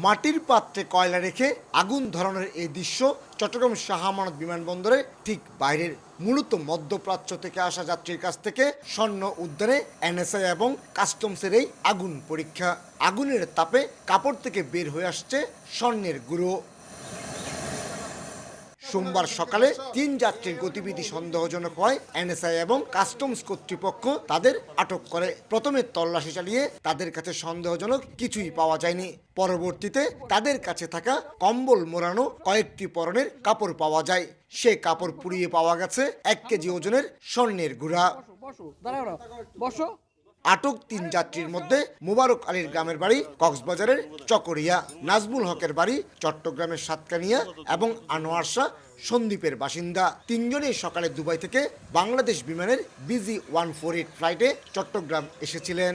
মাটির পাত্রে কয়লা রেখে আগুন ধরানোর এই দৃশ্য চট্টগ্রাম শাহ আমানত বিমানবন্দরে ঠিক বাইরের মূলত মধ্যপ্রাচ্য থেকে আসা যাত্রীর কাছ থেকে স্বর্ণ উদ্ধারে এনএসআই এবং কাস্টমসের এই আগুন পরীক্ষা। আগুনের তাপে কাপড় থেকে বের হয়ে আসছে স্বর্ণের গুঁড়ো। সোমবার সকালে 3 যাত্রীর গতিবিধি সন্দেহজনক হয় এনএসআই এবং কাস্টমস কর্তৃপক্ষ তাদের আটক করে। প্রথমে তল্লাশি চালিয়ে তাদের কাছে সন্দেহজনক কিছুই পাওয়া যায়নি। পরবর্তীতে তাদের কাছে থাকা কম্বল মোড়ানো কয়েকটি পরনের কাপড় পাওয়া যায়। সে কাপড় পুড়িয়ে পাওয়া গেছে 1 কেজি ওজনের স্বর্ণের গুঁড়া। আটক 3 যাত্রীর মধ্যে মোবারক আলীর গ্রামের বাড়ি কক্সবাজারের চকরিয়া, নাজমুল হকের বাড়ি চট্টগ্রামের সাতকানিয়া এবং আনোয়ার শাহ সন্দ্বীপের বাসিন্দা। 3 জনই সকালে দুবাই থেকে বাংলাদেশ বিমানের BG-148 ফ্লাইটে চট্টগ্রাম এসেছিলেন।